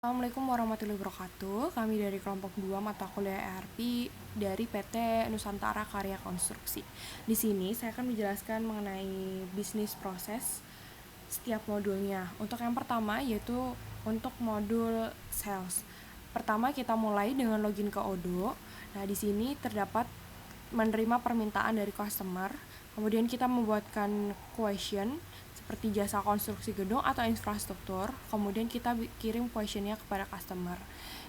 Assalamualaikum warahmatullahi wabarakatuh. Kami dari kelompok 2 mata kuliah ERP dari PT Nusantara Karya Konstruksi. Di sini saya akan menjelaskan mengenai bisnis proses setiap modulnya. Untuk yang pertama yaitu untuk modul sales. Pertama kita mulai dengan login ke Odoo. Nah, di sini terdapat menerima permintaan dari customer. Kemudian kita membuatkan question seperti jasa konstruksi gedung atau infrastruktur. Kemudian kita kirim questionnya kepada customer.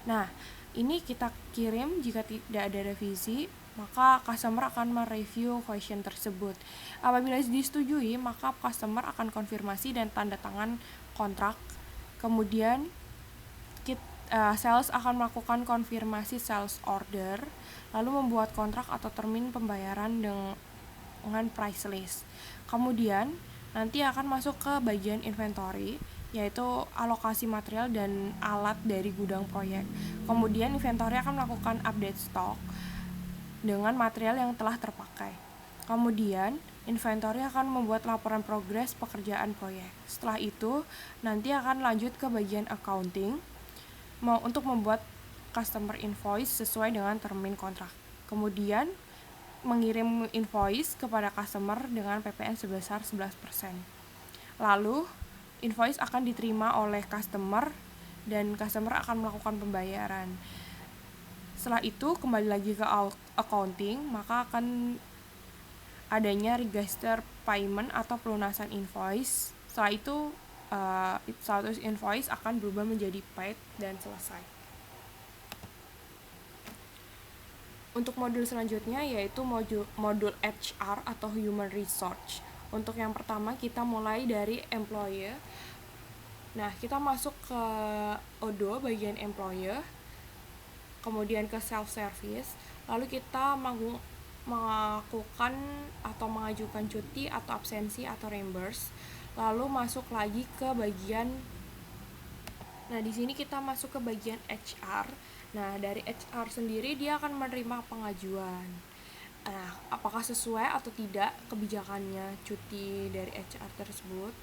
Nah, ini kita kirim jika tidak ada revisi, maka customer akan mereview question tersebut. Apabila disetujui, maka customer akan konfirmasi dan tanda tangan kontrak. Kemudian sales akan melakukan konfirmasi sales order, lalu membuat kontrak atau termin pembayaran dengan price list. Kemudian nanti akan masuk ke bagian inventory, yaitu alokasi material dan alat dari gudang proyek. Kemudian inventory akan melakukan update stok dengan material yang telah terpakai. Kemudian inventory akan membuat laporan progres pekerjaan proyek. Setelah itu nanti akan lanjut ke bagian accounting untuk membuat customer invoice sesuai dengan termin kontrak. Kemudian mengirim invoice kepada customer dengan PPN sebesar 11%. Lalu invoice akan diterima oleh customer dan customer akan melakukan pembayaran. Setelah itu kembali lagi ke accounting, maka akan adanya register payment atau pelunasan invoice. Setelah itu status invoice akan berubah menjadi paid dan selesai. Untuk modul selanjutnya yaitu modul HR atau Human Resource. Untuk yang pertama kita mulai dari employer. Nah, kita masuk ke Odoo bagian employer, kemudian ke self service, lalu kita melakukan atau mengajukan cuti atau absensi atau reimburse, lalu masuk lagi ke bagian. Nah, di sini kita masuk ke bagian HR. Nah, dari HR sendiri dia akan menerima pengajuan. Nah, apakah sesuai atau tidak kebijakannya cuti dari HR tersebut?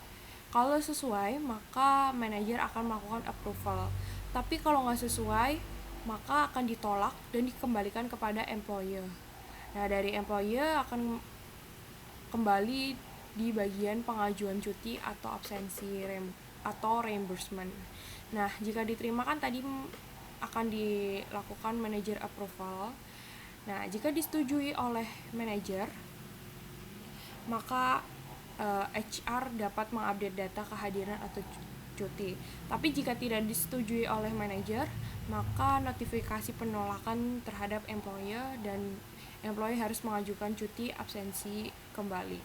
Kalau sesuai, maka manajer akan melakukan approval. Tapi kalau nggak sesuai, maka akan ditolak dan dikembalikan kepada employer. Nah, dari employer akan kembali di bagian pengajuan cuti atau absensi atau reimbursement. Nah, jika diterima kan tadi akan dilakukan manager approval. Nah, jika disetujui oleh manajer, maka HR dapat mengupdate data kehadiran atau cuti. Tapi jika tidak disetujui oleh manajer, maka notifikasi penolakan terhadap employer dan employee harus mengajukan cuti absensi kembali.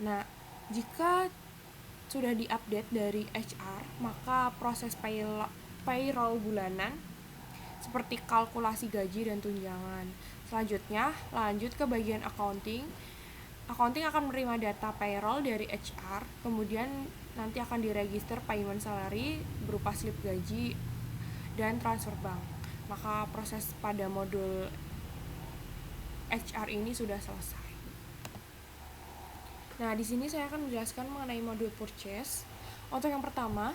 Nah, jika sudah diupdate dari HR, maka proses payroll bulanan seperti kalkulasi gaji dan tunjangan. Selanjutnya, lanjut ke bagian accounting. Accounting akan menerima data payroll dari HR, kemudian nanti akan diregister payment salary berupa slip gaji dan transfer bank. Maka proses pada modul HR ini sudah selesai. Nah, di sini saya akan menjelaskan mengenai modul purchase. Untuk yang pertama,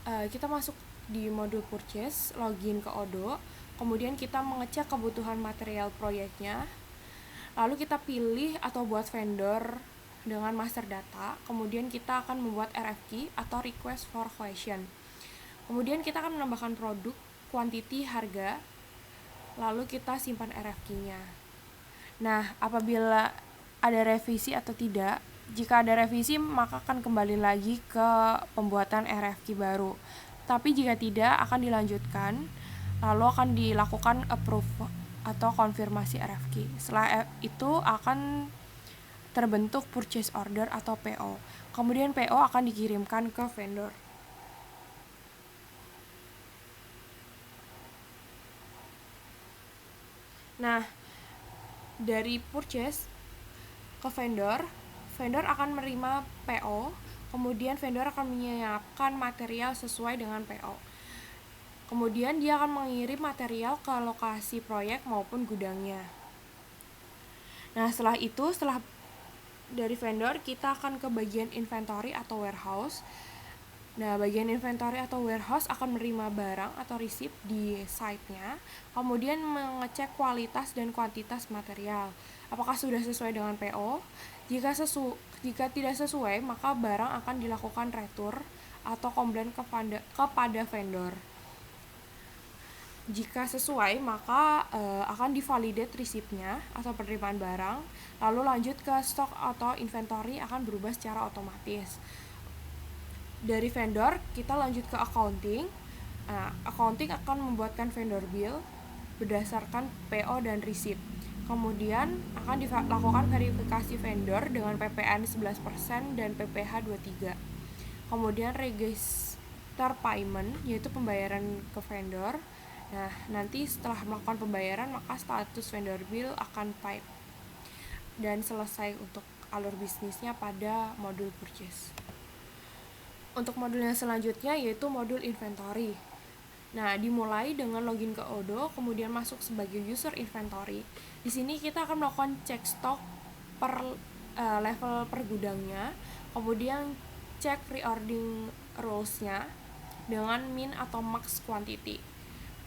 kita masuk di modul purchase, login ke Odoo, kemudian kita mengecek kebutuhan material proyeknya, lalu kita pilih atau buat vendor dengan master data, kemudian kita akan membuat RFQ atau request for question. Kemudian kita akan menambahkan produk, quantity, harga, lalu kita simpan RFQ-nya. Nah, apabila ada revisi atau tidak, jika ada revisi maka akan kembali lagi ke pembuatan RFQ baru. Tapi jika tidak, akan dilanjutkan, lalu akan dilakukan approve atau konfirmasi RFQ. Setelah itu akan terbentuk purchase order atau PO. Kemudian PO akan dikirimkan ke vendor. Nah, dari purchase ke vendor akan menerima PO, kemudian vendor akan menyiapkan material sesuai dengan PO. Kemudian dia akan mengirim material ke lokasi proyek maupun gudangnya. Nah, setelah dari vendor kita akan ke bagian inventory atau warehouse. Nah, bagian inventory atau warehouse akan menerima barang atau receipt di site-nya, kemudian mengecek kualitas dan kuantitas material. Apakah sudah sesuai dengan PO? Jika tidak sesuai, maka barang akan dilakukan retur atau komplain kepada vendor. Jika sesuai, maka akan divalidate receipt-nya atau penerimaan barang, lalu lanjut ke stok atau inventory akan berubah secara otomatis. Dari vendor, kita lanjut ke accounting. Accounting akan membuatkan vendor bill berdasarkan PO dan receipt. Kemudian akan dilakukan verifikasi vendor dengan PPN 11% dan PPh 23. Kemudian register payment, yaitu pembayaran ke vendor. Nah, nanti setelah melakukan pembayaran, maka status vendor bill akan paid. Dan selesai untuk alur bisnisnya pada modul purchase. Untuk modul yang selanjutnya yaitu modul inventory. Nah, dimulai dengan login ke Odoo, kemudian masuk sebagai user inventory. Di sini kita akan melakukan cek stok per level per gudangnya, kemudian cek reordering rules-nya dengan min atau max quantity.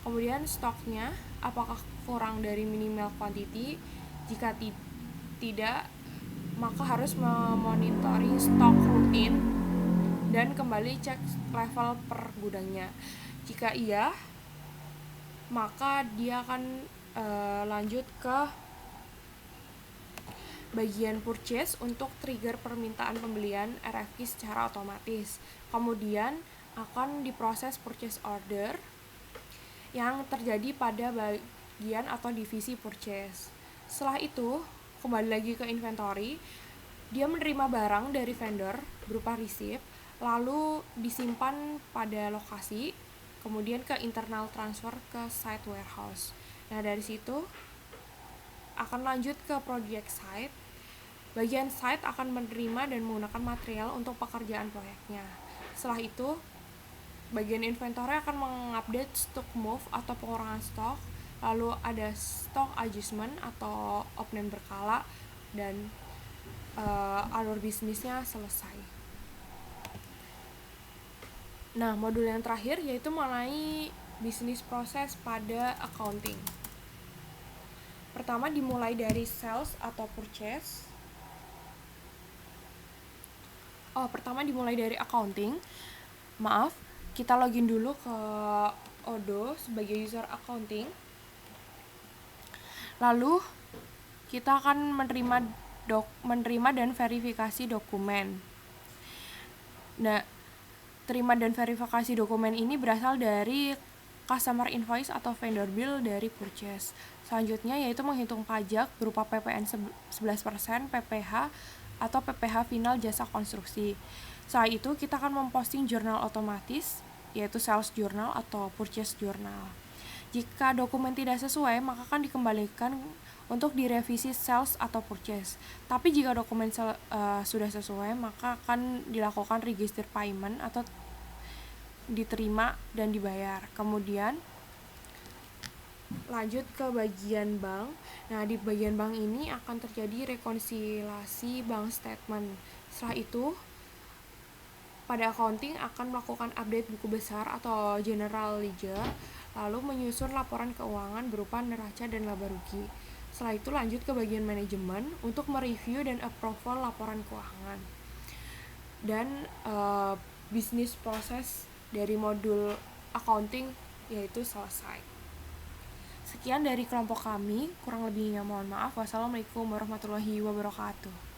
Kemudian stoknya apakah kurang dari minimal quantity. Jika tidak, maka harus memonitoring stok rutin dan kembali cek level per gudangnya. Jika iya, maka dia akan lanjut ke bagian purchase untuk trigger permintaan pembelian RFQ secara otomatis. Kemudian akan diproses purchase order yang terjadi pada bagian atau divisi purchase. Setelah itu, kembali lagi ke inventory, dia menerima barang dari vendor berupa receipt, lalu disimpan pada lokasi, kemudian ke internal transfer ke site warehouse. Nah, dari situ akan lanjut ke project site. Bagian site akan menerima dan menggunakan material untuk pekerjaan proyeknya. Setelah itu, bagian inventory akan mengupdate stock move atau pengurangan stok, lalu ada stock adjustment atau opening berkala, dan alur bisnisnya selesai. Nah, modul yang terakhir yaitu mengenai bisnis proses pada accounting. Pertama dimulai dari sales atau purchase. Pertama dimulai dari accounting. Maaf, kita login dulu ke Odoo sebagai user accounting. Lalu kita akan menerima dan verifikasi dokumen. Nah, terima dan verifikasi dokumen ini berasal dari customer invoice atau vendor bill dari purchase. Selanjutnya yaitu menghitung pajak berupa PPN 11%, PPh atau PPh final jasa konstruksi. Setelah itu kita akan memposting jurnal otomatis yaitu sales journal atau purchase journal. Jika dokumen tidak sesuai, maka akan dikembalikan untuk direvisi sales atau purchase. Tapi jika dokumen sudah sesuai, maka akan dilakukan register payment atau diterima dan dibayar. Kemudian lanjut ke bagian bank. Nah, di bagian bank ini akan terjadi rekonsiliasi bank statement. Setelah itu, pada accounting akan melakukan update buku besar atau general ledger, lalu menyusun laporan keuangan berupa neraca dan laba rugi. Setelah itu lanjut ke bagian manajemen untuk mereview dan approval laporan keuangan. Dan bisnis proses dari modul accounting yaitu selesai. Sekian dari kelompok kami, kurang lebihnya mohon maaf. Wassalamualaikum warahmatullahi wabarakatuh.